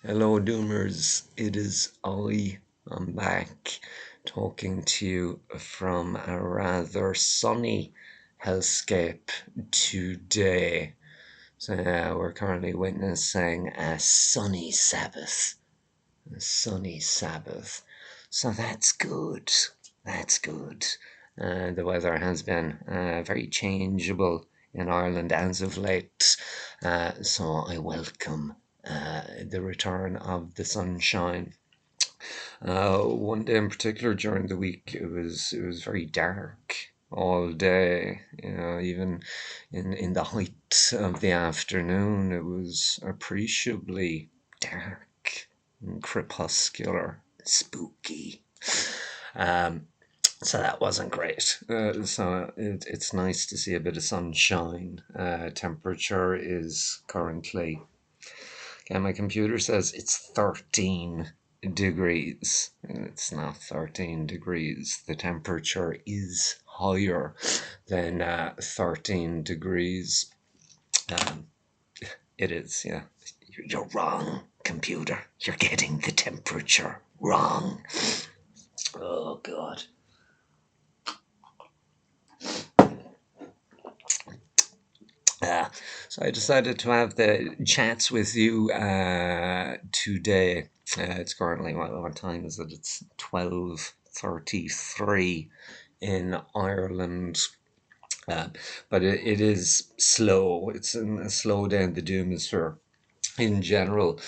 Hello, Doomers. It is I. I'm back talking to you from a rather sunny hellscape today. So, we're currently witnessing a sunny Sabbath. A sunny Sabbath. So that's good. That's good. The weather has been very changeable in Ireland as of late. So I welcome the return of the sunshine. One day in particular during the week, it was very dark all day. Even in the height of the afternoon, it was appreciably dark and crepuscular, spooky. Um, so that wasn't great. It's nice to see a bit of sunshine. Temperature is currently, yeah, my computer says it's 13 degrees. It's not 13 degrees. The temperature is higher than 13 degrees. Um, it is, yeah. You're wrong, computer. You're getting the temperature wrong. Oh, God. Uh, so I decided to have the chats with you today. It's currently, what time is it? It's 12:33 in Ireland. Uh, but it is slow. It's a slow day in the Doomsphere in general.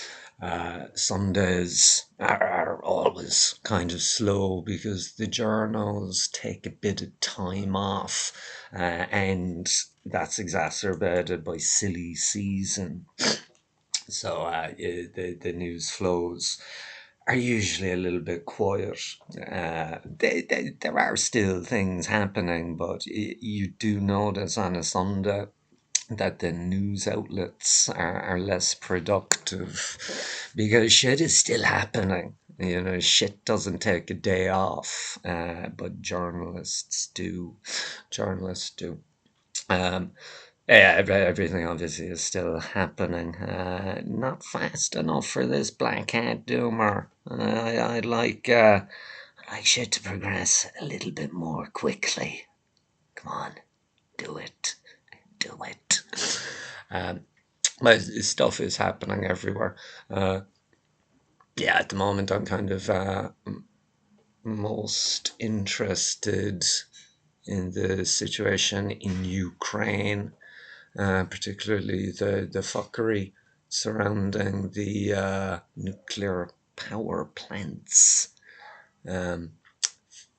Sundays are always kind of slow because the journals take a bit of time off, and that's exacerbated by silly season. So the news flows are usually a little bit quiet. There are still things happening, but you do notice on a Sunday that the news outlets are less productive because shit is still happening. Shit doesn't take a day off, but journalists do. Journalists do. Um, yeah, everything obviously is still happening. Not fast enough for this black hat doomer. I'd like shit to progress a little bit more quickly. Come on, do it. Do it. Um, but stuff is happening everywhere. Yeah, at the moment, I'm kind of most interested in the situation in Ukraine, particularly the fuckery surrounding the nuclear power plants. Um,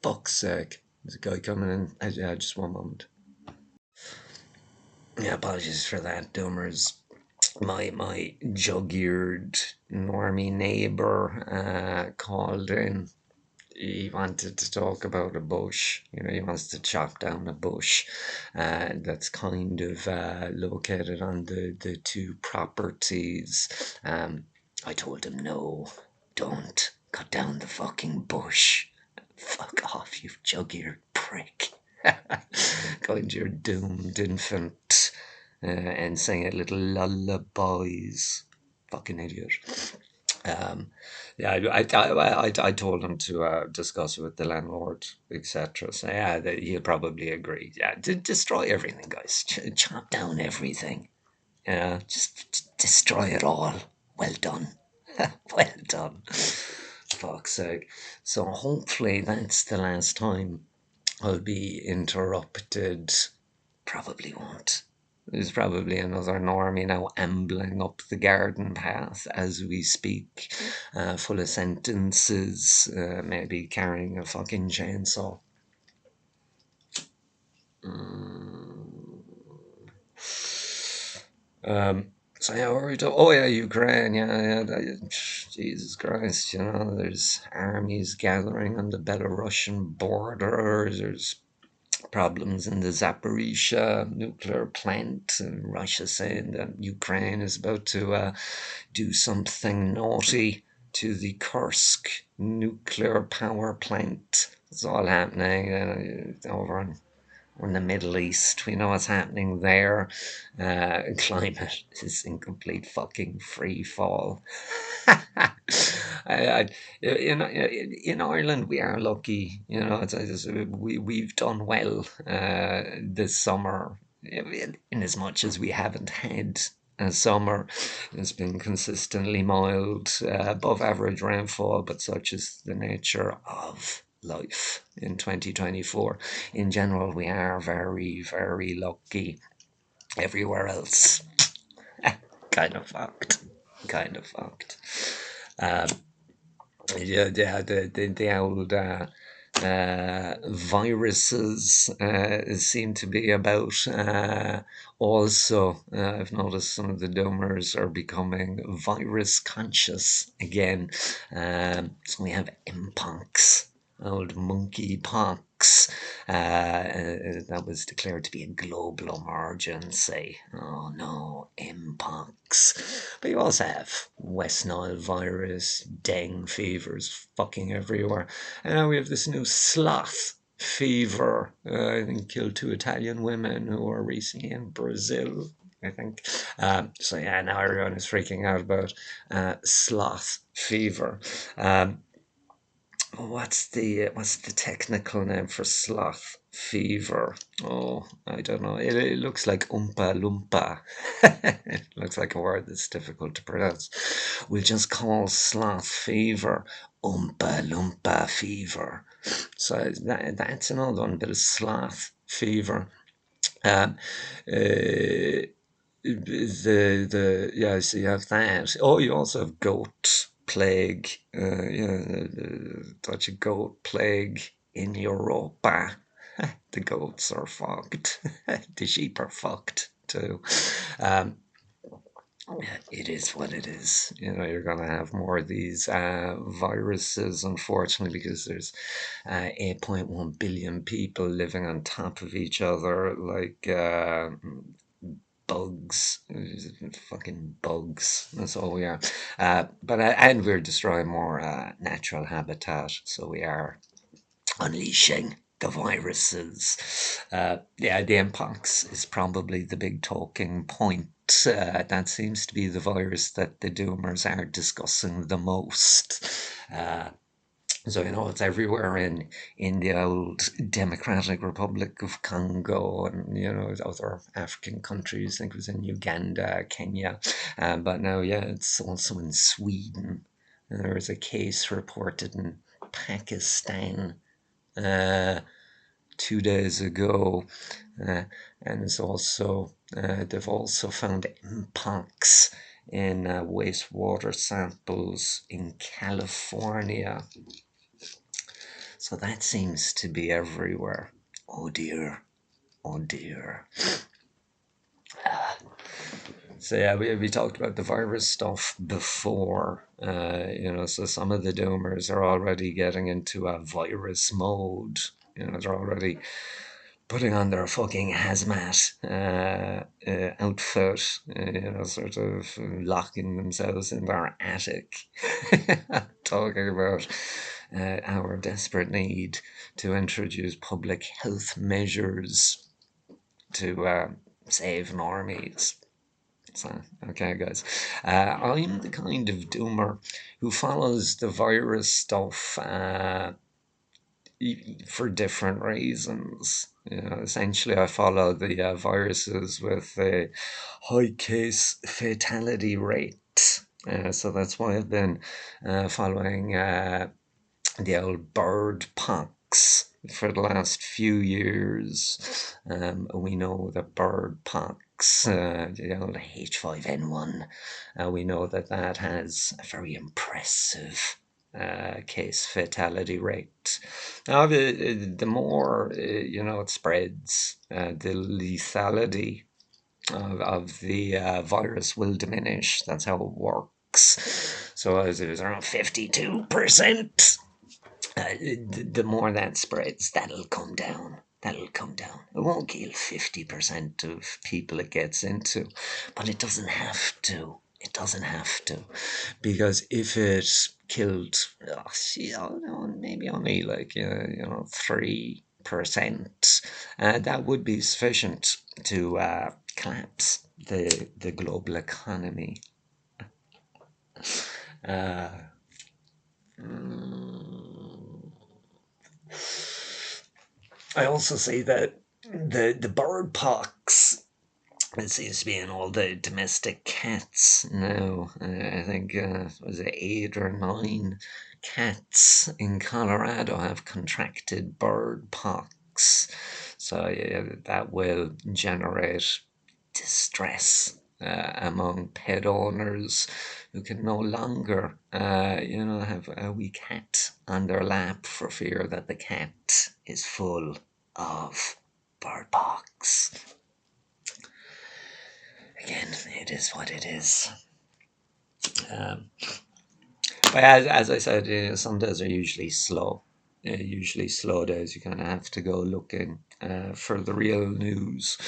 Fuck's sake. There's a guy coming in. Just one moment. Yeah, apologies for that, Doomers. My jug-eared normie neighbour called in. He wanted to talk about a bush. He wants to chop down a bush that's kind of located on the two properties. I told him, no, don't cut down the fucking bush. Fuck off, you jug-eared prick. Going to your doomed infant and singing little lullabies. Fucking idiot. Yeah, I told him to discuss it with the landlord, etc. So yeah, he'll probably agree. Yeah, destroy everything, guys. Chop down everything. Just destroy it all. Well done. Well done. Fuck's sake. So hopefully that's the last time I'll be interrupted. Probably won't. There's probably another normie now ambling up the garden path as we speak, full of sentences, maybe carrying a fucking chainsaw. Mm. So yeah, what were we talking? Oh yeah, Ukraine. Yeah. Jesus Christ, there's armies gathering on the Belarusian border. There's problems in the Zaporizhia nuclear plant, and Russia saying that Ukraine is about to do something naughty to the Kursk nuclear power plant. It's all happening over We're in the Middle East. We know what's happening there. Climate is in complete fucking free fall. I, in Ireland, we are lucky. We've done well this summer, in as much as we haven't had a summer. It's been consistently mild, above average rainfall, but such is the nature of life in 2024. In general, we are very, very lucky. Everywhere else, kind of fucked. Kind of fucked. Um, yeah, the old viruses seem to be about. Also, I've noticed some of the doomers are becoming virus conscious again. So we have mpox, old monkeypox. That was declared to be a global emergency. Oh no, mpox. But you also have West Nile virus, dengue fevers fucking everywhere. And now we have this new sloth fever. I think killed 2 Italian women who were recently in Brazil, I think. So yeah, now everyone is freaking out about sloth fever. What's the technical name for sloth fever? Oh, I don't know. It looks like Oompa Loompa. It looks like a word that's difficult to pronounce. We'll just call sloth fever Oompa Loompa fever. So that's another one, bit of sloth fever. Um, uh, so you have that. Oh, you also have goat plague. The Dutch goat plague in Europa. The goats are fucked. The sheep are fucked too. Um, it is what it is. You're going to have more of these viruses, unfortunately, because there's 8.1 billion people living on top of each other, like bugs, fucking bugs. That's all we are. And we're destroying more natural habitat, so we are unleashing the viruses. The mpox is probably the big talking point. That seems to be the virus that the doomers are discussing the most. So it's everywhere in the old Democratic Republic of Congo and other African countries. I think it was in Uganda, Kenya, but now it's also in Sweden. And there was a case reported in Pakistan 2 days ago, and it's also they've also found mpox in wastewater samples in California. So that seems to be everywhere. Oh dear. Oh dear. So yeah, we talked about the virus stuff before. So some of the doomers are already getting into a virus mode. They're already putting on their fucking hazmat outfit, sort of locking themselves in their attic, talking about our desperate need to introduce public health measures to save normies. So, okay, guys. I'm the kind of doomer who follows the virus stuff for different reasons. Essentially, I follow the viruses with a high case fatality rate. So that's why I've been following the old bird pox for the last few years. We know that bird pox, the old H5N1, we know that has a very impressive case fatality rate. Now, the more it spreads, the lethality of the virus will diminish. That's how it works. So as it was around 52%. The more that spreads, that'll come down. That'll come down. It won't kill 50% of people it gets into, but it doesn't have to. It doesn't have to. Because if it killed, maybe only like, 3%, That would be sufficient to collapse the global economy. Uh, I also see that the bird pox, it seems to be in all the domestic cats now. I think was it 8 or 9 cats in Colorado have contracted bird pox. So yeah, that will generate distress among pet owners who can no longer, have a wee cat on their lap for fear that the cat is full of bird box. Again, it is what it is. But as I said, some days are usually slow. Usually slow days. You kind of have to go looking for the real news.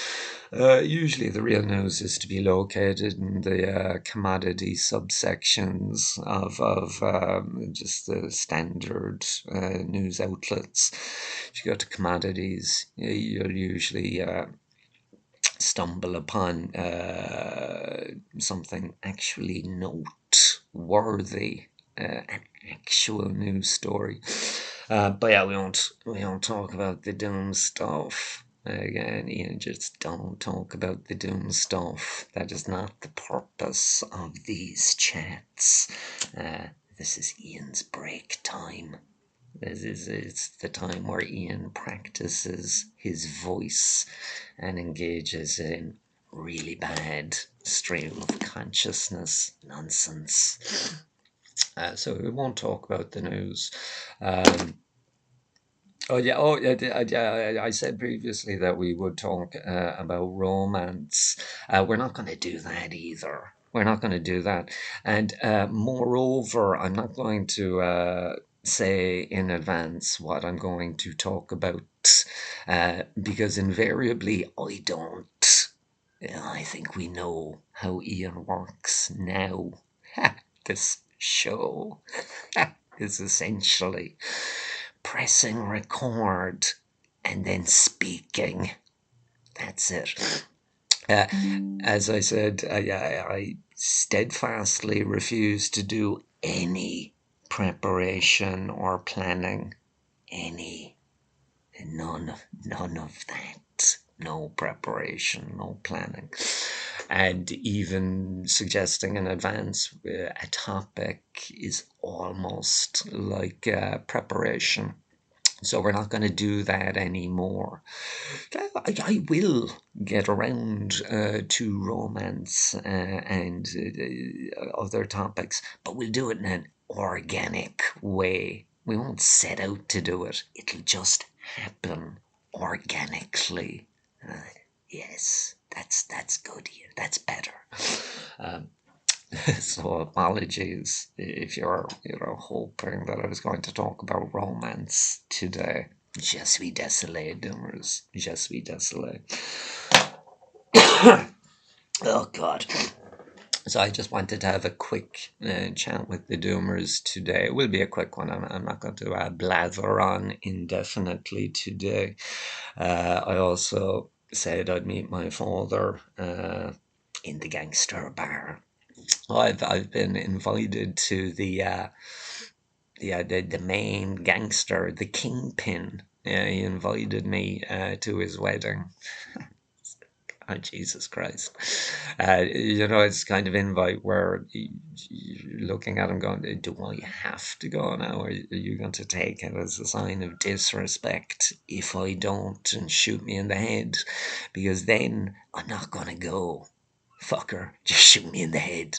Usually the real news is to be located in the commodity subsections of just the standard news outlets. If you go to commodities, you'll usually stumble upon something actually noteworthy, an actual news story. But yeah, we won't talk about the doom stuff. Again, Ian, just don't talk about the doom stuff. That is not the purpose of these chats. This is Ian's break time. It's the time where Ian practices his voice and engages in really bad stream of consciousness nonsense. So we won't talk about the news. I said previously that we would talk about romance. We're not going to do that either. We're not going to do that. And moreover, I'm not going to say in advance what I'm going to talk about because invariably I don't. I think we know how Ian works now. This show is essentially pressing record and then speaking. That's it. As I said, I steadfastly refuse to do any preparation or planning. None of that. No preparation, no planning. And even suggesting in advance a topic is almost like preparation. So we're not going to do that anymore. I will get around to romance and other topics, but we'll do it in an organic way. We won't set out to do it. It'll just happen organically. Yes, that's good here. That's better. So apologies if you're hoping that I was going to talk about romance today. Je suis désolé, doomers. Je suis désolé. Oh God. So I just wanted to have a quick chat with the doomers today. It will be a quick one. I'm not going to blather on indefinitely today. I also said I'd meet my father in the gangster bar. I've been invited to the main gangster, the Kingpin. He invited me to his wedding. Oh, Jesus Christ. It's kind of invite where you're looking at him going, do I have to go now? Or are you going to take it as a sign of disrespect if I don't and shoot me in the head? Because then I'm not going to go. Fucker, just shoot me in the head.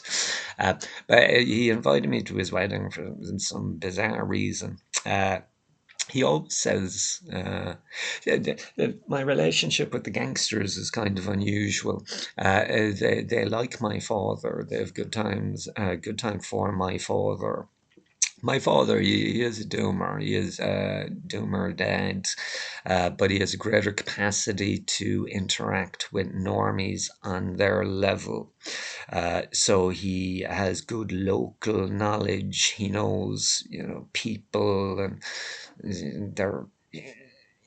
But he invited me to his wedding for some bizarre reason. He always says my relationship with the gangsters is kind of unusual. They like my father. They have good times. Good time for my father. My father, he is a doomer. He is a doomer dad, but he has a greater capacity to interact with normies on their level. So he has good local knowledge. He knows, people and their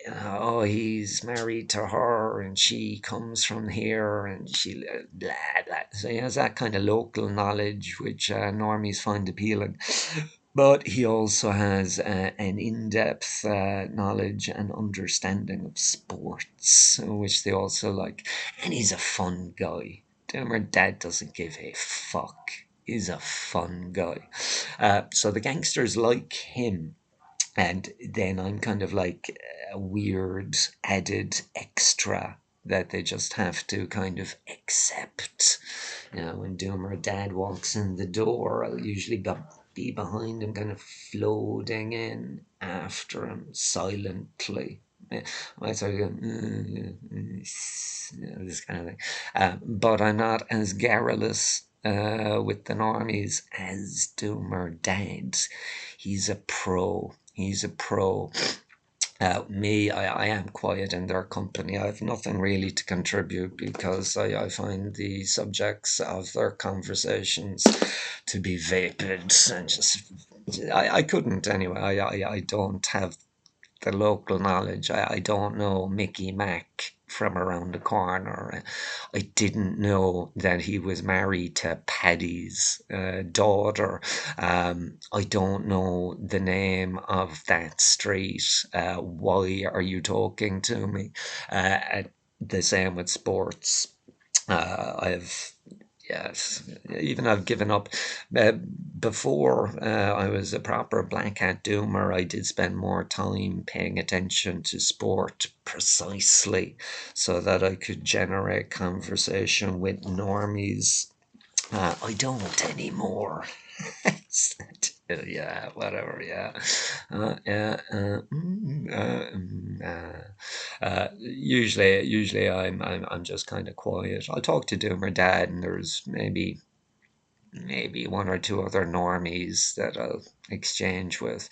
oh, he's married to her and she comes from here and she blah blah. So he has that kind of local knowledge, which normies find appealing. But he also has an in-depth knowledge and understanding of sports, which they also like. And he's a fun guy. Doomer Dad doesn't give a fuck. He's a fun guy. So the gangsters like him, and then I'm kind of like a weird added extra that they just have to kind of accept. When Doomer Dad walks in the door, I'll usually be behind him, kind of floating in after him silently. I sort of go, this kind of thing. But I'm not as garrulous with the normies as Doomer Dad. He's a pro. He's a pro. Me, I am quiet in their company. I have nothing really to contribute because I find the subjects of their conversations to be vapid and just. I couldn't anyway. I don't have the local knowledge. I don't know Mickey Mac from around the corner. I didn't know that he was married to Paddy's daughter. I don't know the name of that street. Why are you talking to me? The same with sports. I've Yes, even I've given up. Before I was a proper black hat doomer, I did spend more time paying attention to sport precisely so that I could generate conversation with normies. I don't anymore. Yeah, whatever. Yeah, yeah. Usually, I'm just kind of quiet. I'll talk to Doomer Dad, and there's maybe one or two other normies that I'll exchange with.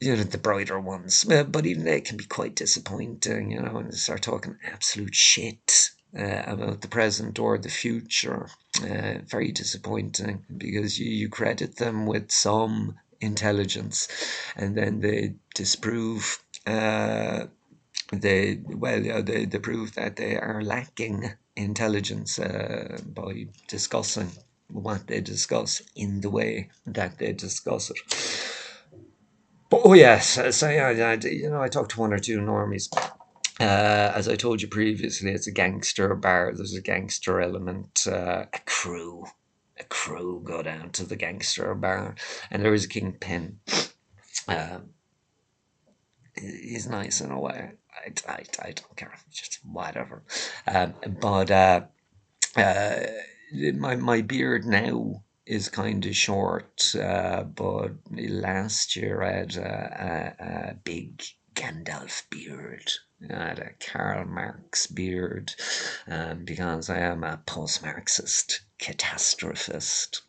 The brighter ones, but even they can be quite disappointing. When they start talking absolute shit about the present or the future. Very disappointing because you credit them with some intelligence, and then they disprove. They prove that they are lacking intelligence by discussing what they discuss in the way that they discuss it. But oh yes, so yeah, I talked to one or two normies. As I told you previously, it's a gangster bar. There's a gangster element. A crew go down to the gangster bar, and there is a Kingpin. Um, he's nice in a way. I don't care, just whatever. But uh, my beard now is kind of short, but last year I had a big Gandalf beard. I had a Karl Marx beard because I am a post-Marxist catastrophist.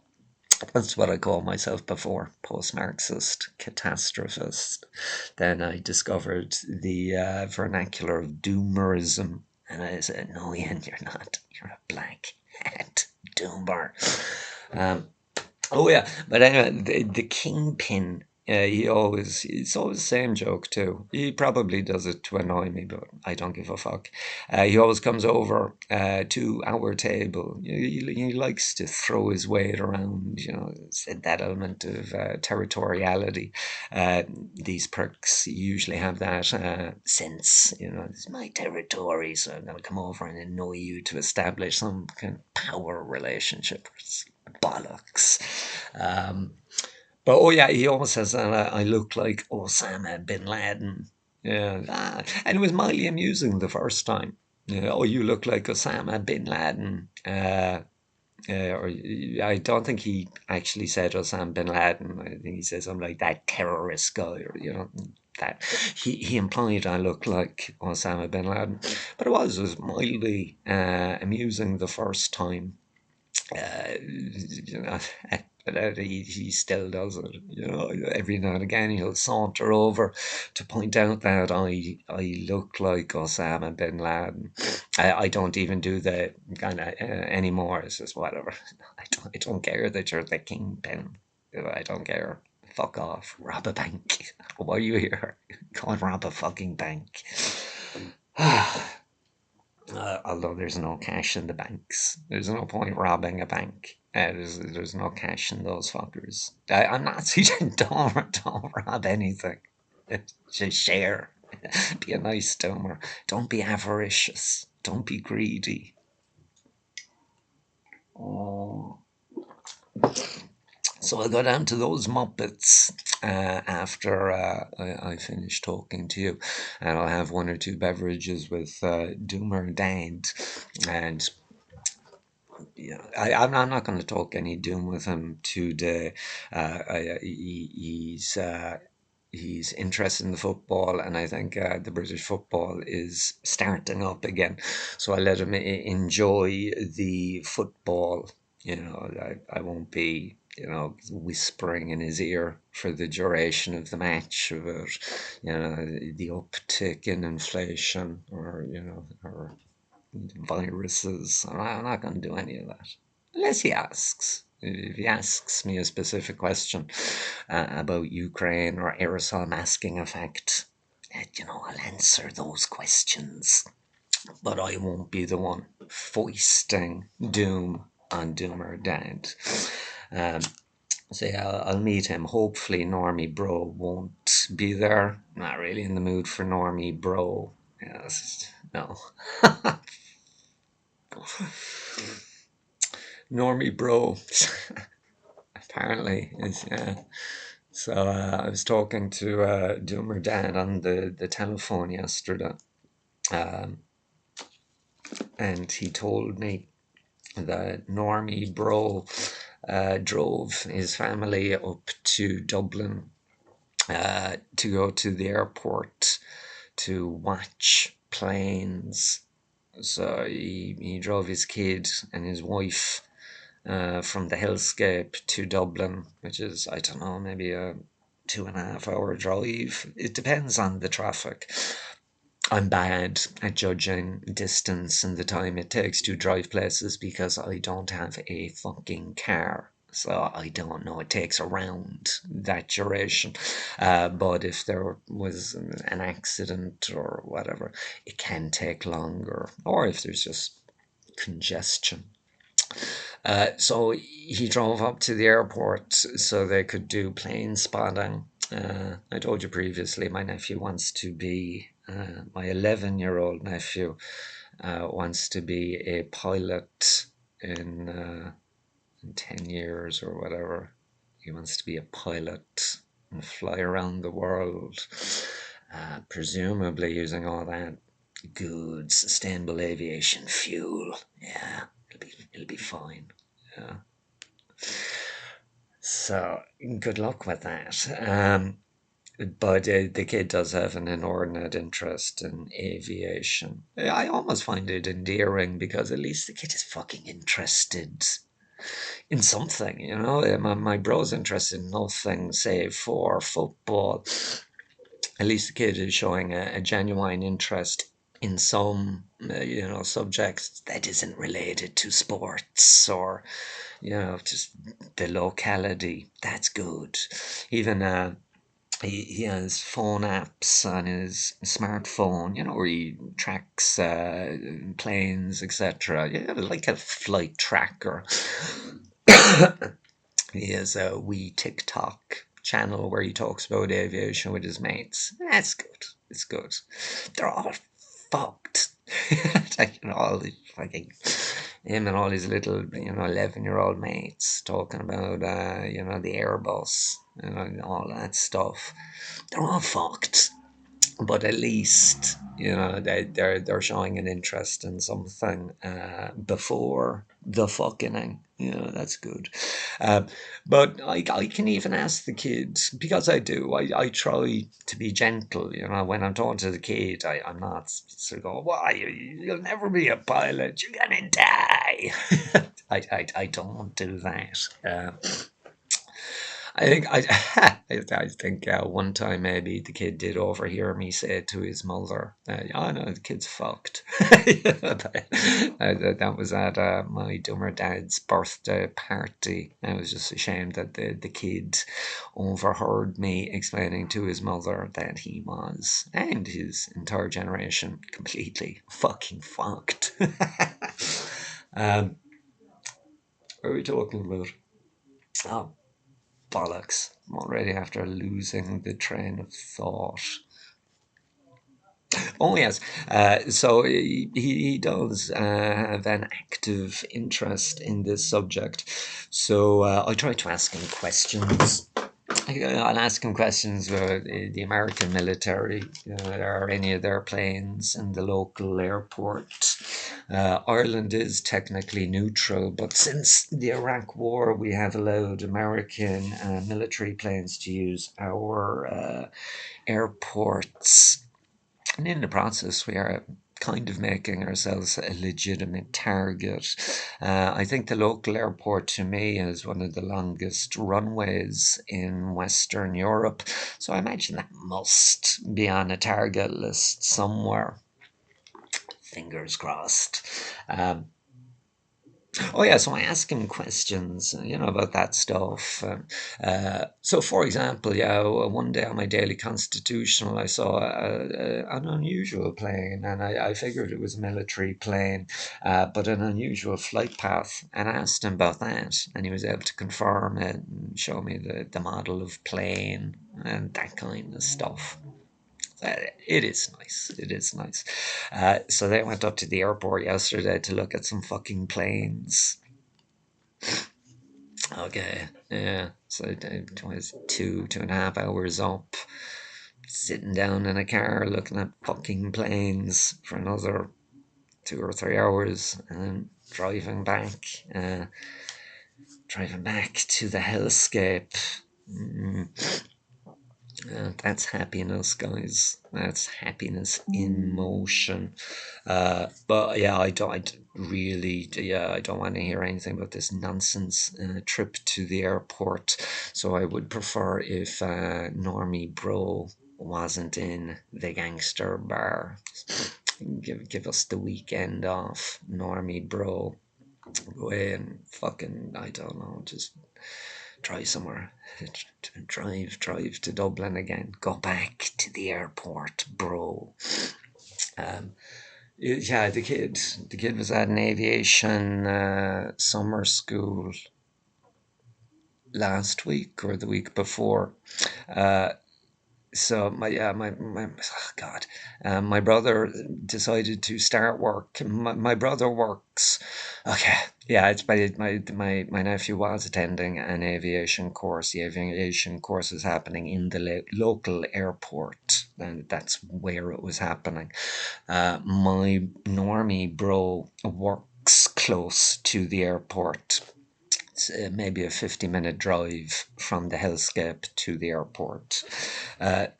That's what I called myself before, post-Marxist catastrophist. Then I discovered the vernacular of doomerism, and I said, no, Ian, you're not. You're a black hat doomer. Um, Oh yeah, but anyway, the Kingpin. It's always the same joke too. He probably does it to annoy me, but I don't give a fuck. He always comes over to our table. He likes to throw his weight around. It's that element of territoriality. These pricks usually have that sense. It's my territory, so I'm going to come over and annoy you to establish some kind of power relationship. It's bollocks. Um, but oh yeah, he always says that I look like Osama bin Laden. Yeah, and it was mildly amusing the first time. Oh, you look like Osama bin Laden. Or I don't think he actually said Osama bin Laden. I think he said something like that terrorist guy, or that he implied I looked like Osama bin Laden. But it was mildly amusing the first time. You know, but he still does it. Every now and again he'll saunter over to point out that I look like Osama bin Laden. I don't even do that kind of anymore. It's just whatever. I don't care that you're the Kingpin. I don't care. Fuck off. Rob a bank. Why are you here? Go and rob a fucking bank. Although there's no cash in the banks. There's no point robbing a bank. There's no cash in those fuckers. I'm not saying don't rob anything. Just share. Be a nice stoner. Don't be avaricious. Don't be greedy. Oh. So I'll go down to those Muppets after I finish talking to you, and I'll have one or two beverages with Doomer Dad, and yeah, I'm not going to talk any doom with him today. He's interested in the football, and I think the British football is starting up again. So I let him enjoy the football. I won't be whispering in his ear for the duration of the match about the uptick in inflation or viruses. I'm not going to do any of that. Unless he asks. If he asks me a specific question about Ukraine or aerosol masking effect, I'll answer those questions. But I won't be the one foisting doom on Doomer Dad. So yeah, I'll meet him. Hopefully Normie Bro won't be there. Not really in the mood for Normie Bro. Yes, no. Normie Bro, apparently. So I was talking to Doomer Dad on the telephone yesterday, and he told me that Normie Bro drove his family up to Dublin to go to the airport to watch planes. So he drove his kid and his wife from the hellscape to Dublin, which is, I don't know, maybe a 2.5 hour drive. It depends on the traffic. I'm bad at judging distance and the time it takes to drive places because I don't have a fucking car. So I don't know. It takes around that duration. But if there was an accident or whatever, it can take longer. Or if there's just congestion. So he drove up to the airport so they could do plane spotting. I told you previously, my nephew wants to be, my 11-year-old nephew wants to be a pilot in 10 years or whatever. He wants to be a pilot and fly around the world, presumably using all that good sustainable aviation fuel. Yeah, it'll be fine. Yeah. So good luck with that. But the kid does have an inordinate interest in aviation. I almost find it endearing because at least the kid is fucking interested in something, My bro's interested in nothing save for football. At least the kid is showing a genuine interest in some, subjects that isn't related to sports or, just the locality. That's good. Even he has phone apps on his smartphone, where he tracks planes, etc. Yeah, like a flight tracker. He has a wee TikTok channel where he talks about aviation with his mates. That's good. It's good. They're all fucked. All these fucking him and all his little 11-year-old mates talking about the Airbus and all that stuff. They're all fucked. But at least they're showing an interest in something before the fucking. That's good. But I can even ask the kids, because I do. I try to be gentle. When I'm talking to the kid, I'm not sort of going, "Why you'll never be a pilot? You're gonna die." I don't do that. I think one time maybe the kid did overhear me say to his mother, "Oh no, the kid's fucked." That was at my Dummer dad's birthday party. I was just ashamed that the kid overheard me explaining to his mother that he was, and his entire generation, completely fucking fucked. um, what are we talking about? Oh, bollocks. I'm already after losing the train of thought. Oh, yes. So he does have an active interest in this subject. So I try to ask him questions. I'll ask him questions about the American military, or any of their planes in the local airport. Ireland is technically neutral, but since the Iraq War, we have allowed American military planes to use our airports. And in the process, we are kind of making ourselves a legitimate target. I think the local airport to me is one of the longest runways in Western Europe. So I imagine that must be on a target list somewhere. Fingers crossed. Um, Oh yeah, so I ask him questions, about that stuff. So, for example, yeah, one day on my daily constitutional, I saw an unusual plane, and I figured it was a military plane, but an unusual flight path, and I asked him about that, and he was able to confirm it and show me the model of plane and that kind of stuff. It is nice. It is nice. So they went up to the airport yesterday to look at some fucking planes. Okay, yeah. So it was 2.5 hours up, sitting down in a car looking at fucking planes for another 2 or 3 hours, and then driving back to the hellscape. Mm, that's happiness, guys. That's happiness in motion. But yeah, I don't want to hear anything about this nonsense trip to the airport. So I would prefer if Normie Bro wasn't in the gangster bar. Give us the weekend off, Normie Bro. Go away and fucking, I don't know, just try somewhere. Drive to Dublin again. Go back to the airport, bro. Um, yeah, the kid was at an aviation summer school last week or the week before. Uh, so my oh God, my brother decided to start work. My brother works. Okay, yeah, it's my nephew was attending an aviation course. The aviation course was happening in the local airport, and that's where it was happening. My normie bro works close to the airport. It's maybe a 50-minute drive from the hellscape to the airport.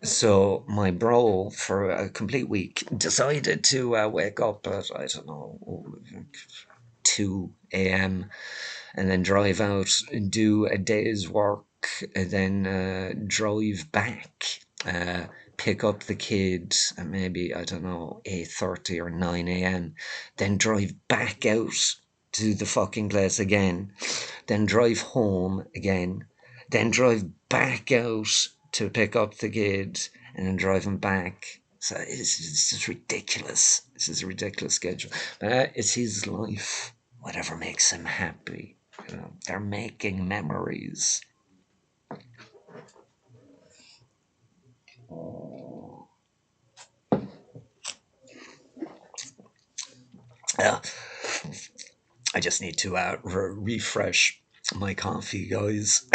So my bro, for a complete week, decided to wake up at, I don't know, 2 a.m. and then drive out and do a day's work, and then drive back. Pick up the kid at maybe, I don't know, 8:30 or 9 a.m. Then drive back out to the fucking place again, then drive home again, then drive back out to pick up the kid, and then drive him back. So it's just ridiculous. This is a ridiculous schedule. But it's his life. Whatever makes him happy. They're making memories. Uh, I just need to refresh my coffee, guys.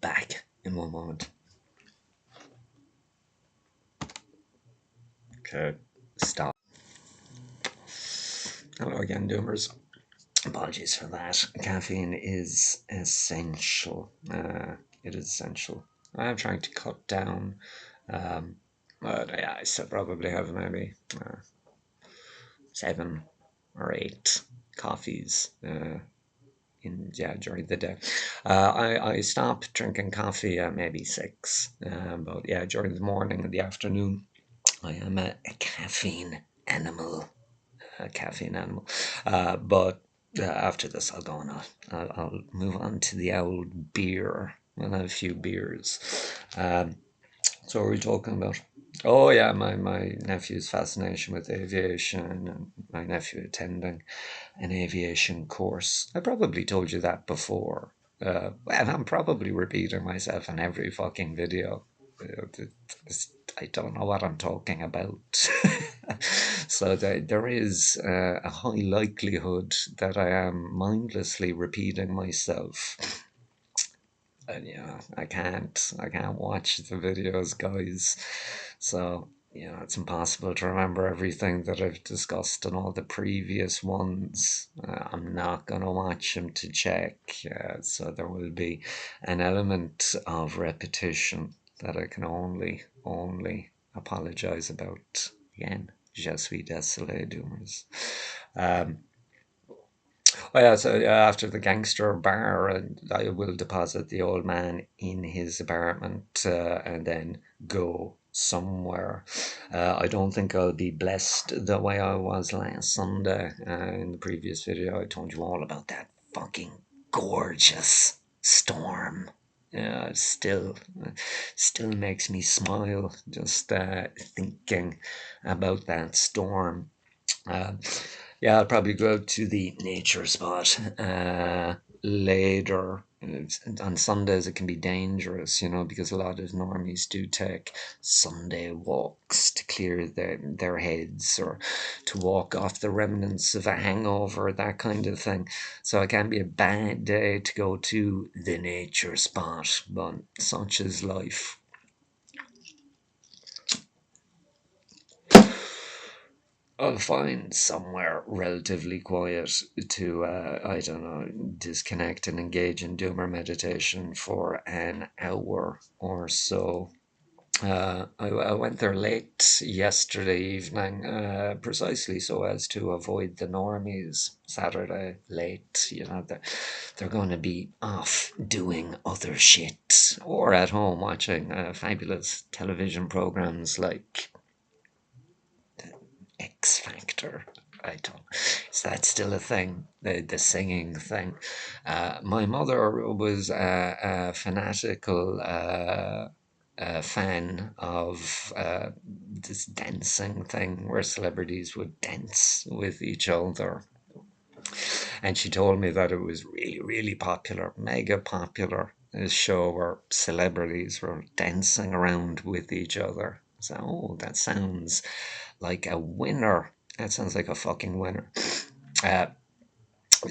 Back in one moment. Okay, stop. Hello again, Doomers. Apologies for that. Caffeine is essential. It is essential. I'm trying to cut down, um, but yeah, I still probably have maybe 7 or 8 coffees during the day. I stop drinking coffee at maybe 6. But yeah, during the morning and the afternoon, I am a caffeine animal. A caffeine animal. But after this, I'll go on. I'll move on to the old beer. I'll have a few beers. So what are we talking about? Oh yeah, my nephew's fascination with aviation, and my nephew attending an aviation course. I probably told you that before. And I'm probably repeating myself in every fucking video. I don't know what I'm talking about. So there is a high likelihood that I am mindlessly repeating myself. And yeah, I can't watch the videos, guys. So it's impossible to remember everything that I've discussed in all the previous ones. I'm not gonna watch them to check, so there will be an element of repetition that I can only apologize about. Again, je suis désolé, doomers. Um, Oh yeah, so after the gangster bar, I will deposit the old man in his apartment and then go somewhere. I don't think I'll be blessed the way I was last Sunday. In the previous video, I told you all about that fucking gorgeous storm. Yeah, still makes me smile just thinking about that storm. Uh, yeah, I'll probably go to the nature spot later. On Sundays, it can be dangerous, because a lot of normies do take Sunday walks to clear their heads or to walk off the remnants of a hangover, that kind of thing. So it can be a bad day to go to the nature spot, but such is life. I'll find somewhere relatively quiet to, I don't know, disconnect and engage in Doer Meditation for an hour or so. I went there late yesterday evening, precisely so as to avoid the normies Saturday late. They're going to be off doing other shit or at home watching fabulous television programs like X Factor. I don't. Is that still a thing? The singing thing. My mother was a fanatical fan of this dancing thing where celebrities would dance with each other. And she told me that it was really, really popular, mega popular, this show where celebrities were dancing around with each other. So, that sounds like a winner. That sounds like a fucking winner. Uh,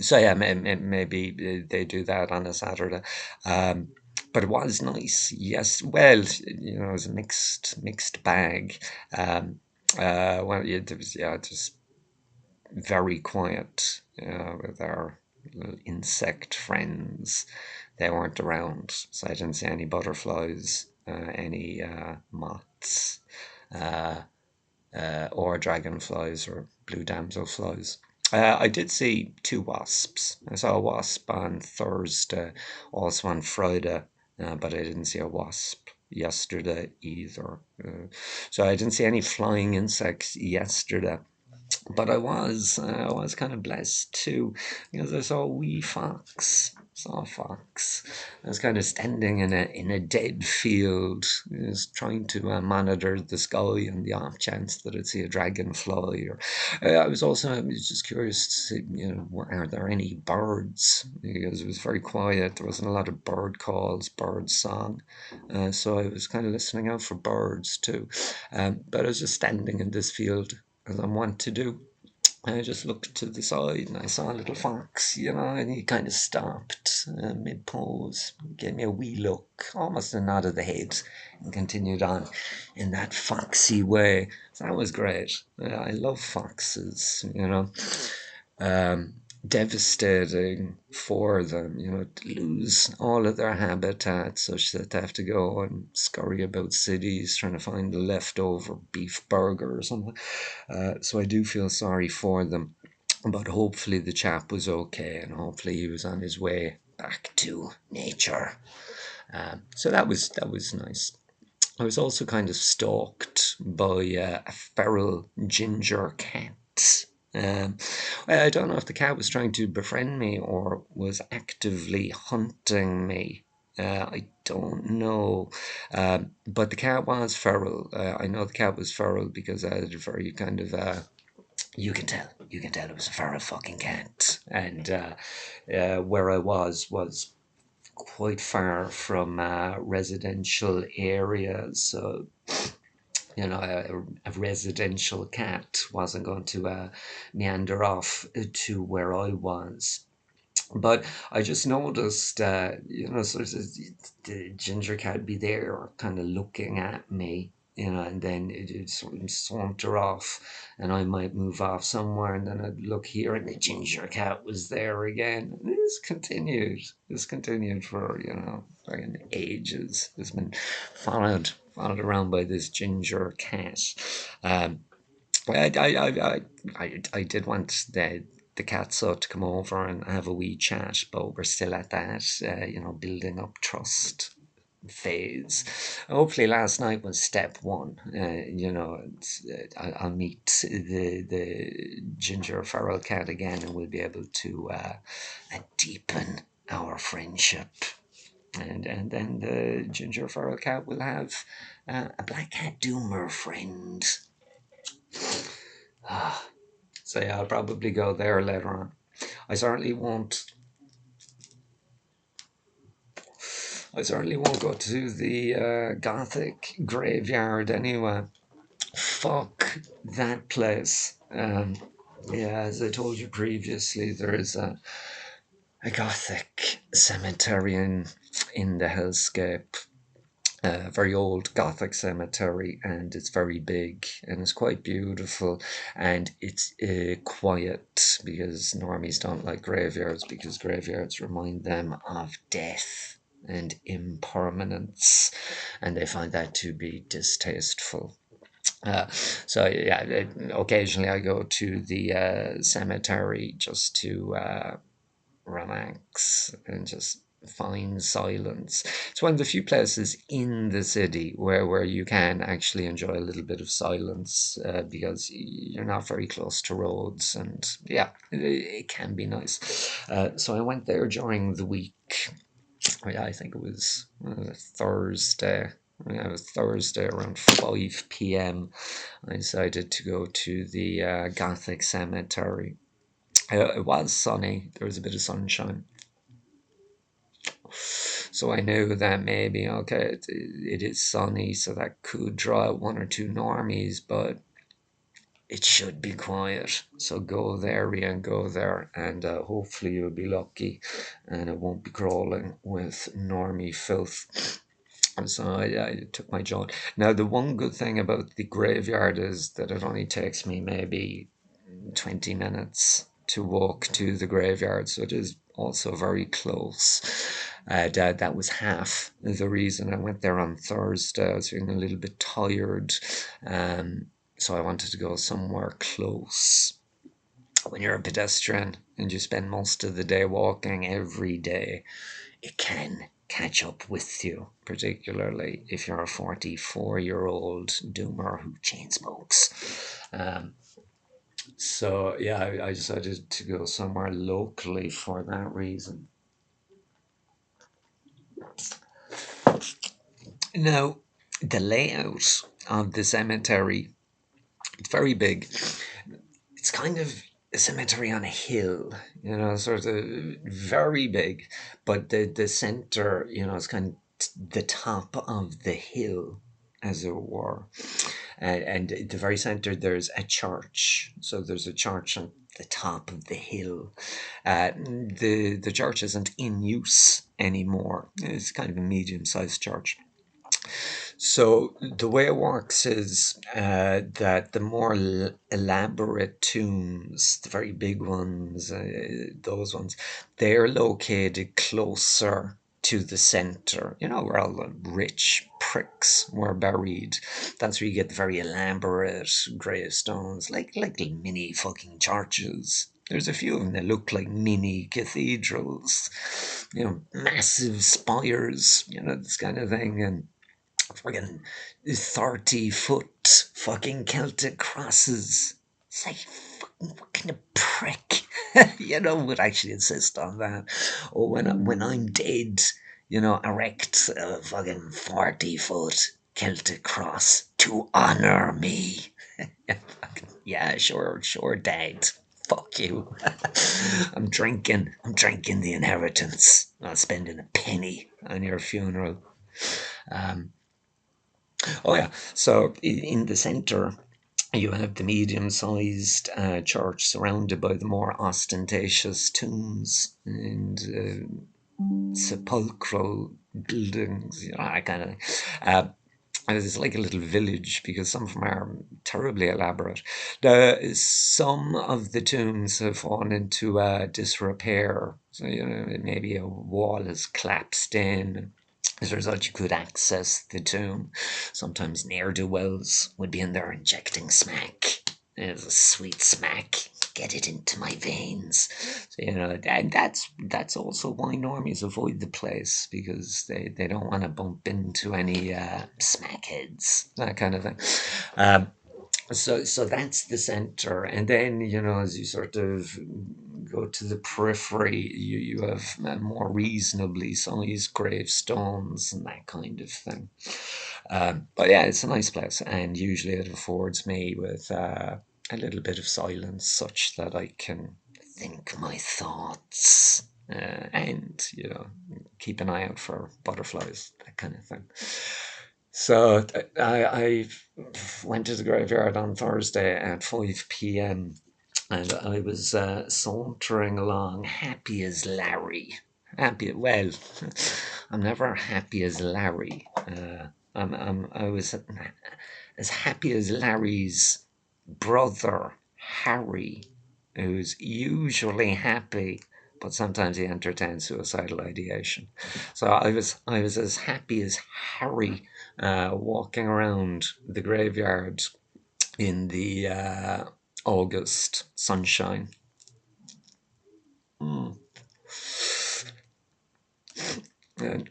so yeah, maybe they do that on a Saturday. But it was nice. Yes, well, it was a mixed bag. Well, yeah, there was just very quiet with our little insect friends. They weren't around, so I didn't see any butterflies, any moths, or dragonflies or blue damselflies. I did see 2 wasps. I saw a wasp on Thursday, also on Friday, but I didn't see a wasp yesterday either. So I didn't see any flying insects yesterday. But I was kind of blessed too, because I saw a wee fox. Saw a fox. I was kind of standing in a dead field, just trying to monitor the sky and the off chance that I'd see a dragonfly. Or I was just curious to see, are there any birds? Because it was very quiet. There wasn't a lot of bird calls, bird song. So I was kind of listening out for birds too. But I was just standing in this field as I'm wont to do. I just looked to the side and I saw a little fox, and he kind of stopped mid pose, gave me a wee look, almost a nod of the head, and continued on in that foxy way. So that was great. I love foxes. Um, Devastating for them, to lose all of their habitat such that they have to go and scurry about cities trying to find the leftover beef burger or something. So I do feel sorry for them. but hopefully the chap was okay, and hopefully he was on his way back to nature. So that was nice. I was also kind of stalked by a feral ginger cat. Um, I don't know if the cat was trying to befriend me or was actively hunting me. I don't know. But the cat was feral. I know the cat was feral because I had a very kind of you can tell it was a feral fucking cat. And where I was quite far from residential areas, so a residential cat wasn't going to meander off to where I was. But I just noticed, sort of the ginger cat be there, kind of looking at me, and then it'd sort of saunter off, and I might move off somewhere, and then I'd look here, and the ginger cat was there again. And this continued. This continued for fucking ages. It's been followed around by this ginger cat. Um, I did want the catso to come over and have a wee chat, but we're still at that, building up trust phase. Hopefully, last night was step one. I'll meet the ginger feral cat again, and we'll be able to deepen our friendship. And then the ginger feral cat will have a black cat doomer friend. So yeah, I'll probably go there later on. I certainly won't. I certainly won't go to the Gothic graveyard anyway. Fuck that place. Yeah, as I told you previously, there is a Gothic cemetery in the hellscape, a very old Gothic cemetery, and it's very big and it's quite beautiful, and it's quiet because normies don't like graveyards because graveyards remind them of death and impermanence, and they find that to be distasteful. Uh, so yeah, occasionally I go to the cemetery just to relax and just find silence. It's one of the few places in the city where you can actually enjoy a little bit of silence because you're not very close to roads, and yeah, it can be nice. So I went there during the week. Yeah, I think it was Thursday. Yeah, it was Thursday around 5 p.m. I decided to go to the Gothic Cemetery. It was sunny, there was a bit of sunshine. So I knew that maybe, okay, it is sunny, so that could draw out one or two normies, but it should be quiet. So go there, Ian, go there, and hopefully you'll be lucky and it won't be crawling with normie filth. And so I took my jaunt. Now, the one good thing about the graveyard is that it only takes me maybe 20 minutes to walk to the graveyard, so it is also very close. That was half the reason I went there on Thursday. I was feeling a little bit tired, so I wanted to go somewhere close. When you're a pedestrian and you spend most of the day walking every day, it can catch up with you, particularly if you're a 44-year-old doomer who chain smokes. So yeah, I decided to go somewhere locally for that reason. Now, the layout of the cemetery, it's very big. It's kind of a cemetery on a hill, sort of very big, but the center, is kind of the top of the hill, as it were. And at the very center, there's a church. So there's a church on the top of the hill. The church isn't in use anymore. It's kind of a medium-sized church. So the way it works is that the more elaborate tombs, the very big ones, those ones, they're located closer to the center, where all the rich pricks were buried. That's where you get the very elaborate gravestones, like mini fucking churches. There's a few of them that look like mini cathedrals, massive spires, this kind of thing, and fucking 30-foot fucking Celtic crosses. It's like, fucking, what kind of prick, would actually insist on that? Or when I'm dead, erect a fucking 40-foot Celtic cross to honor me. Yeah, sure, Dad. Fuck you. I'm drinking the inheritance. Not spending a penny on your funeral. Um, Oh yeah. So in the centre, you have the medium-sized church surrounded by the more ostentatious tombs and sepulchral buildings, that kind of thing. Uh, and it's like a little village because some of them are terribly elaborate. Some of the tombs have fallen into disrepair. So, maybe a wall has collapsed in. As a result, you could access the tomb. Sometimes ne'er-do-wells would be in there injecting smack. There's a sweet smack. Get it into my veins. So, and that's also why normies avoid the place, because they don't want to bump into any smackheads, that kind of thing. Um, so that's the center, and then as you sort of go to the periphery, you have more reasonably sized gravestones and that kind of thing. But yeah, it's a nice place, and usually it affords me with a little bit of silence, such that I can think my thoughts. And keep an eye out for butterflies, that kind of thing. So I went to the graveyard on Thursday at 5 p.m. and I was sauntering along, happy as Larry. Well, I'm never happy as Larry. I was as happy as Larry's brother, Harry, who's usually happy, but sometimes he entertains suicidal ideation. So I was as happy as Harry, walking around the graveyard in the August sunshine. Mm. And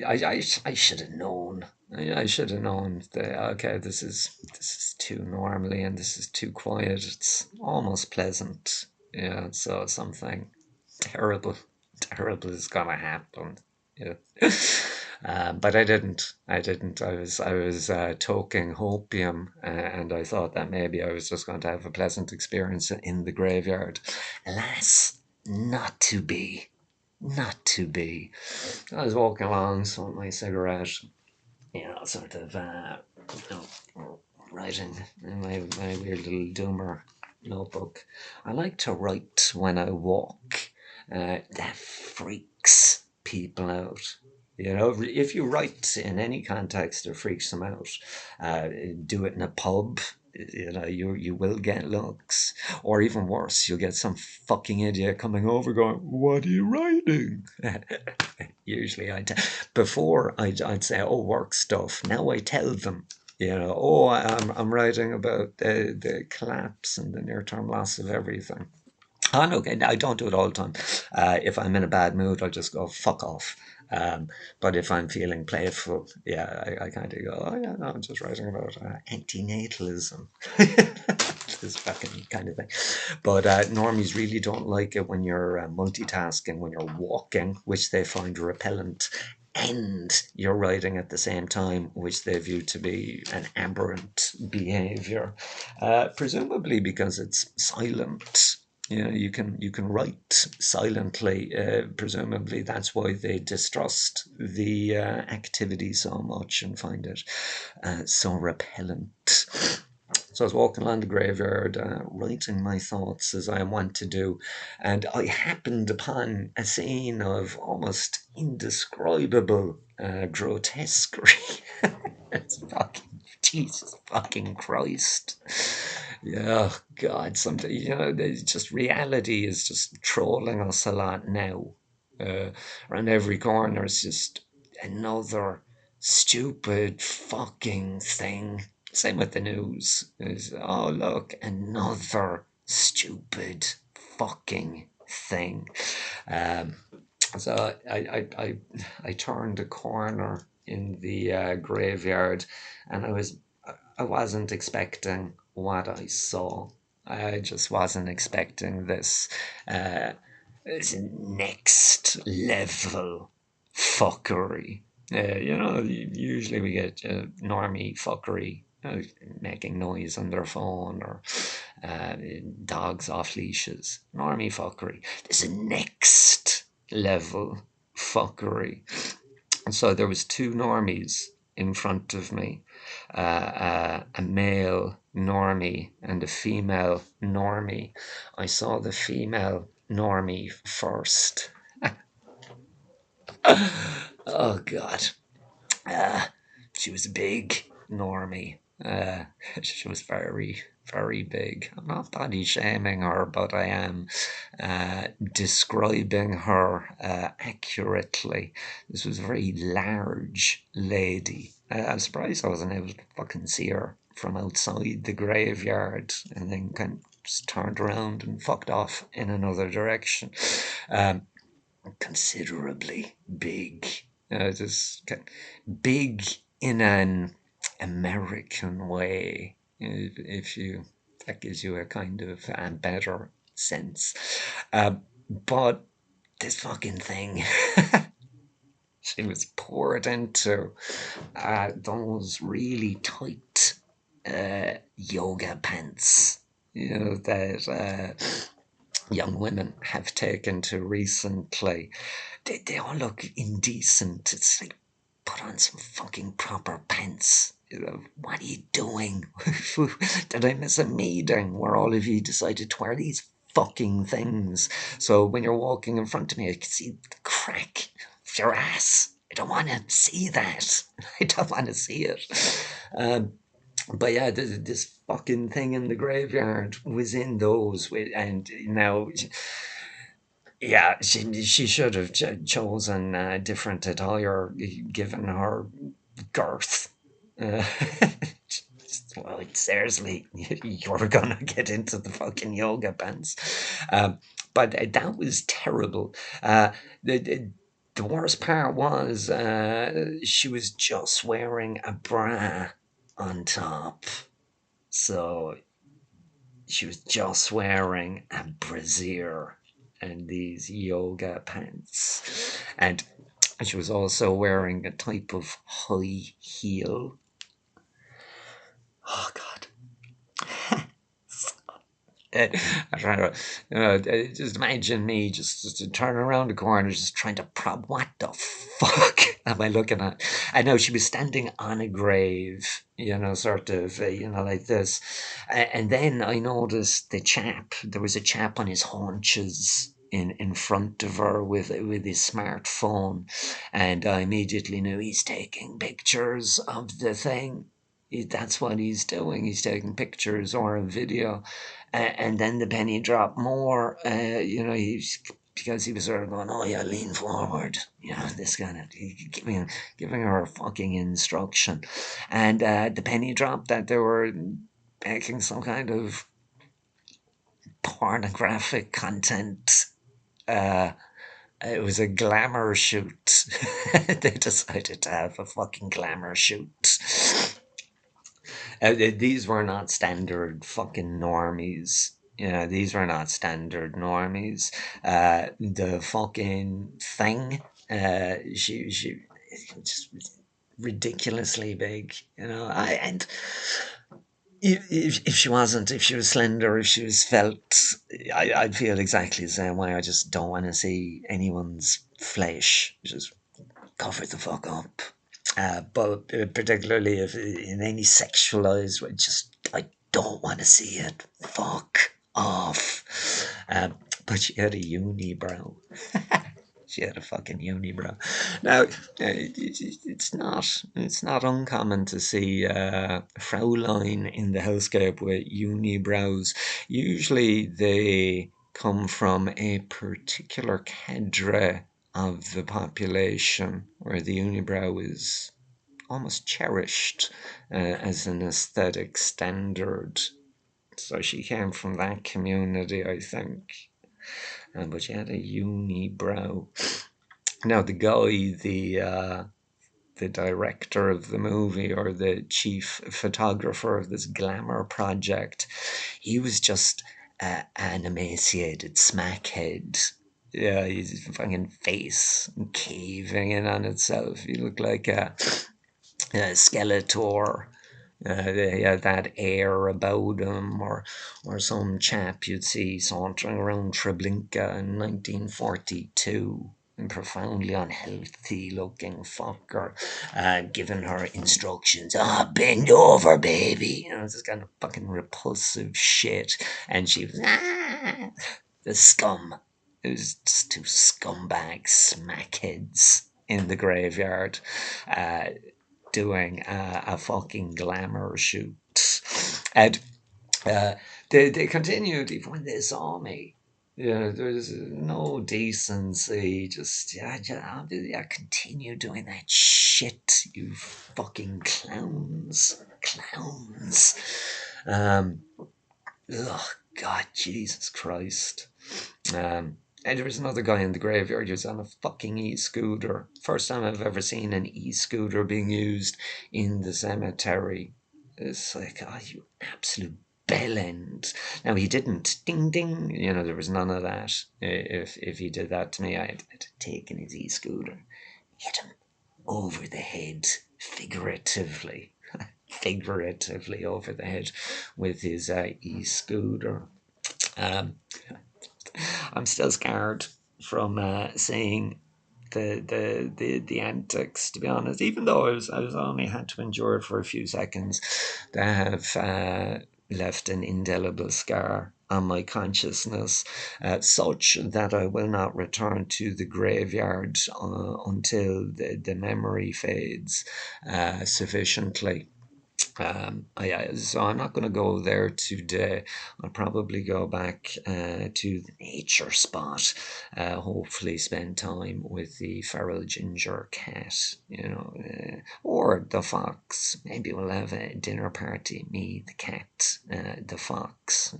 I should have known. I should have known that, okay, this is too normally, and this is too quiet. It's almost pleasant. Yeah, so something terrible, terrible is gonna happen. Yeah. But I didn't. I was talking opium, and I thought that maybe I was just going to have a pleasant experience in the graveyard. Alas, not to be. Not to be. I was walking along, smoked my cigarette, sort of, writing in my weird little doomer notebook. I like to write when I walk. That freaks people out. If you write in any context that freaks them out, do it in a pub. You will get looks, or even worse, you'll get some fucking idiot coming over going, "What are you writing?" Usually, before I'd say, "Oh, work stuff." Now I tell them, "Oh, I'm writing about the collapse and the near-term loss of everything." And okay, I don't do it all the time. If I'm in a bad mood, I'll just go fuck off. But if I'm feeling playful, yeah, I kind of go, oh yeah, no, I'm just writing about antinatalism. This fucking kind of thing. But normies really don't like it when you're multitasking, when you're walking, which they find repellent, and you're writing at the same time, which they view to be an aberrant behavior, presumably because it's silent. You can write silently. Presumably, that's why they distrust the activity so much and find it so repellent. So I was walking along the graveyard, writing my thoughts as I am wont to do, and I happened upon a scene of almost indescribable grotesquerie. It's fucking Jesus fucking Christ. Yeah, God, something, there's just reality is just trolling us a lot now. Around every corner is just another stupid fucking thing. Same with the news. Is, oh look, another stupid fucking thing. Um, so I turned a corner in the graveyard, and I wasn't expecting what I saw. I just wasn't expecting uh, this next level fuckery. Usually we get normie fuckery, making noise on their phone, or uh, dogs off leashes. Normie fuckery. There's a next level fuckery. And so there was two normies in front of me, a male normie and a female normie. I saw the female normie first. Oh God. Uh, she was a big normie. She was very, very big. I'm not body shaming her, but I am describing her accurately. This was a very large lady. I'm surprised I wasn't able to fucking see her from outside the graveyard, and then kind of just turned around and fucked off in another direction. Um, Considerably big. Just big in an American way. If you That gives you a kind of better sense. But this fucking thing, she was poured into those really tight yoga pants. That young women have taken to recently. They all look indecent. It's like, put on some fucking proper pants. What are you doing? Did I miss a meeting where all of you decided to wear these fucking things? So when you're walking in front of me, I can see the crack of your ass. I don't want to see that. I don't want to see it. But yeah, this fucking thing in the graveyard was in those, and now, yeah, she should have chosen a different attire given her girth. Uh, well, seriously, you're gonna get into the fucking yoga pants. But that was terrible. The worst part was she was just wearing a bra on top. So she was just wearing a brassiere and these yoga pants. And she was also wearing a type of high heel. Oh, God. I try to just imagine me just turning around the corner, just trying to prob. What the fuck am I looking at? I know she was standing on a grave, sort of, like this. And then I noticed the chap. There was a chap on his haunches in front of her with his smartphone, and I immediately knew he's taking pictures of the thing. That's what he's doing. He's taking pictures or a video. And then the penny dropped more. Because he was sort of going, oh yeah, lean forward. This kind of giving her a fucking instruction. And the penny dropped that they were making some kind of pornographic content. It was a glamour shoot. They decided to have a fucking glamour shoot. These were not standard fucking normies. These were not standard normies. The fucking thing, she just ridiculously big. And if she wasn't, if she was slender, if she was felt, I'd feel exactly the same way. I just don't want to see anyone's flesh. Just cover the fuck up. But particularly if in any sexualized way, just I don't want to see it. Fuck off. But she had a unibrow. She had a fucking unibrow. Now, it's not uncommon to see Fraulein in the hellscape with unibrows. Usually they come from a particular cadre of the population where the unibrow is almost cherished as an aesthetic standard. So she came from that community, I think. But she had a unibrow. Now the guy, the director of the movie, or the chief photographer of this glamour project, he was just an emaciated smackhead. Yeah, his fucking face caving in on itself. He looked like a Skeletor. He had that air about him, or some chap you'd see sauntering around Treblinka in 1942. And profoundly unhealthy looking fucker, giving her instructions. Bend over, baby. This kind of fucking repulsive shit. And she was, the scum. It was just two scumbag smackheads in the graveyard. Doing a fucking glamour shoot. And they continued even when they saw me. There's no decency. Just yeah, continue doing that shit, you fucking clowns. Um, oh God, Jesus Christ. And there was another guy in the graveyard who was on a fucking e-scooter. First time I've ever seen an e-scooter being used in the cemetery. It's like, you absolute bellend. Now, he didn't ding ding, there was none of that. If he did that to me, I'd have taken his e-scooter, hit him over the head, figuratively over the head with his e-scooter. I'm still scared from seeing the antics, to be honest. Even though I was only had to endure it for a few seconds, they have left an indelible scar on my consciousness, such that I will not return to the graveyard until the memory fades sufficiently. So I'm not going to go there today. I'll probably go back to the nature spot. Hopefully, spend time with the feral ginger cat, or the fox. Maybe we'll have a dinner party. Me, the cat, the fox.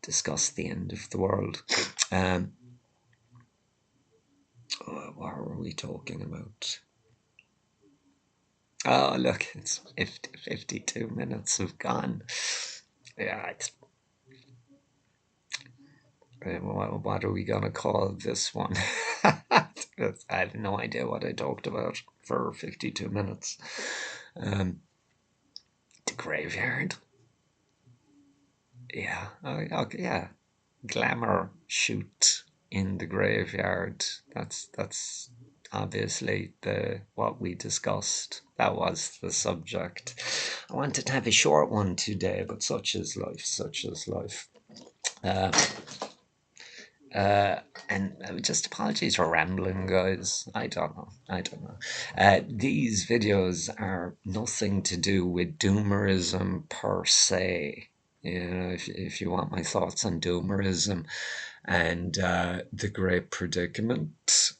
Discuss the end of the world. What were we talking about? Oh, look, it's 52 minutes have gone. Yeah, what are we going to call this one? I have no idea what I talked about for 52 minutes. The graveyard. Yeah, okay, yeah. Glamour shoot in the graveyard. That's obviously what we discussed. That was the subject. I wanted to have a short one today, but such is life. And just apologies for rambling, guys. I don't know. These videos are nothing to do with doomerism per se. If you want my thoughts on doomerism and the Great Predicament,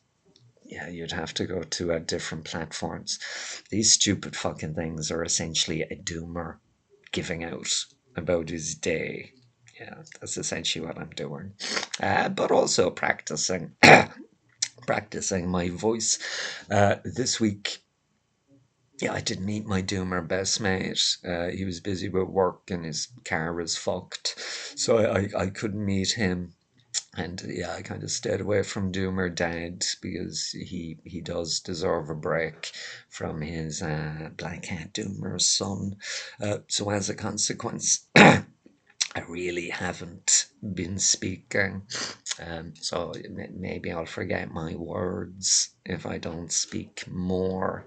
yeah, you'd have to go to different platforms. These stupid fucking things are essentially a doomer giving out about his day. Yeah, that's essentially what I'm doing. But also practicing my voice. This week, yeah, I did meet my doomer best mate. He was busy with work and his car was fucked, so I couldn't meet him. And yeah, I kind of stayed away from Doomer Dad because he does deserve a break from his Black Cat Doomer son. So as a consequence, I really haven't been speaking. So maybe I'll forget my words if I don't speak more.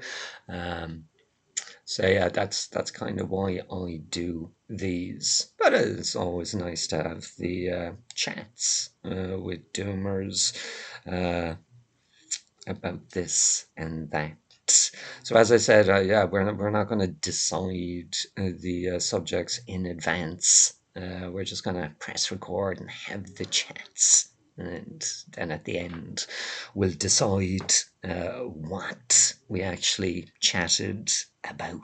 So yeah, that's kind of why I do these. But it's always nice to have the chats with doomers about this and that. So as I said, yeah, we're not going to decide the subjects in advance. We're just going to press record and have the chats. And then at the end, we'll decide what we actually chatted about.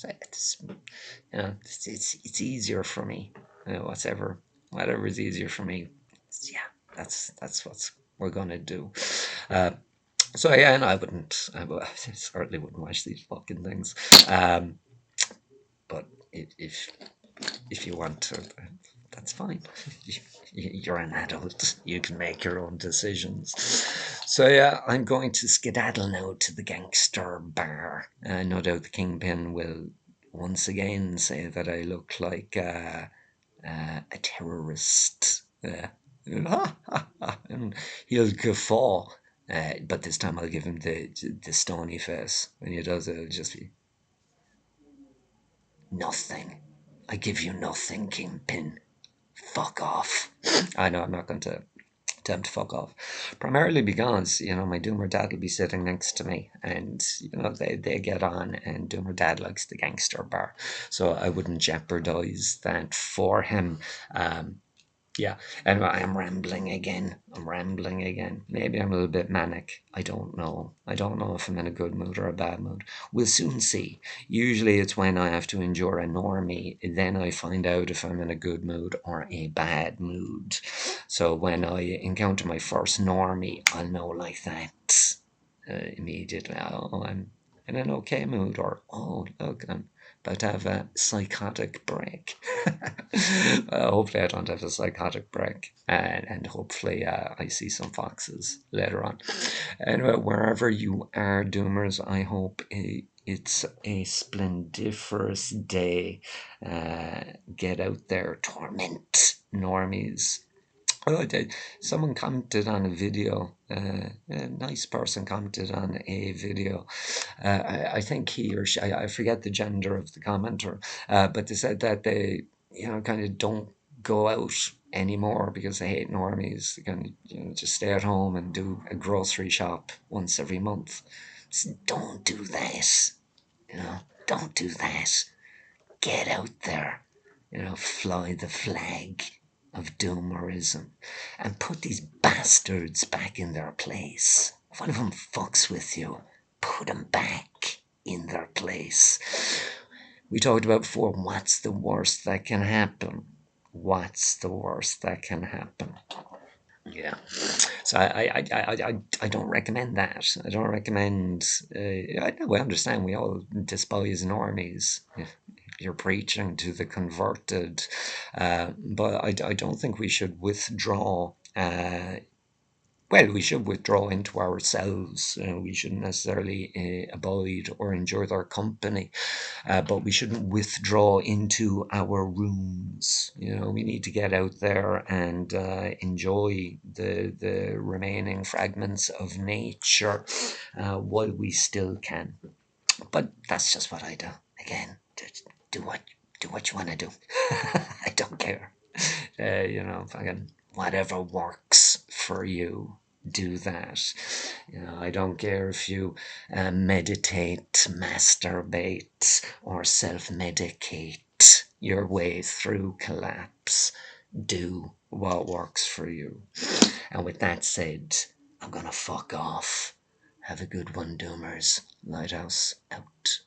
So it's easier for me. Whatever is easier for me. Yeah, that's what we're gonna do. Uh, so yeah, and I certainly wouldn't watch these fucking things. Um, but if you want to, that's fine. You're an adult. You can make your own decisions. So yeah, I'm going to skedaddle now to the gangster bar. No doubt the Kingpin will once again say that I look like a terrorist. And he'll guffaw. But this time I'll give him the stony face. When he does it, it'll just be nothing. I give you nothing, Kingpin. Fuck off. I know I'm not going to tell him to fuck off. Primarily because, my Doomer dad will be sitting next to me and, they get on, and Doomer dad likes the gangster bar. So I wouldn't jeopardize that for him. Yeah, anyway, I'm rambling again. Maybe I'm a little bit manic. I don't know. I don't know if I'm in a good mood or a bad mood. We'll soon see. Usually it's when I have to endure a normie, then I find out if I'm in a good mood or a bad mood. So when I encounter my first normie, I'll know like that immediately. Oh, I'm in an okay mood, or oh, look, I'm about to have a psychotic break. Hopefully, I don't have a psychotic break, and hopefully, I see some foxes later on. Anyway, wherever you are, Doomers, I hope it's a splendiferous day. Get out there, torment normies. Oh, someone commented on a video. A nice person commented on a video. I think he or she, I forget the gender of the commenter, but they said that they, kind of don't go out anymore because they hate normies. They kind of, just stay at home and do a grocery shop once every month. Just don't do that. Don't do that. Get out there. Fly the flag of doomerism and put these bastards back in their place. If one of them fucks with you, put them back in their place. We talked about before, what's the worst that can happen? What's the worst that can happen? Yeah. So I don't recommend that. I don't recommend. I know, I understand we all despise normies. If you're preaching to the converted, but I don't think we should withdraw. Well, we should withdraw into ourselves. We shouldn't necessarily abide or endure their company, but we shouldn't withdraw into our rooms. We need to get out there and enjoy the remaining fragments of nature while we still can. But that's just what I do. Again, do what you want to do. I don't care. Fucking whatever works for you, do that. I don't care if you meditate, masturbate, or self-medicate your way through collapse. Do what works for you. And with that said, I'm gonna fuck off. Have a good one, Doomers. Lighthouse out.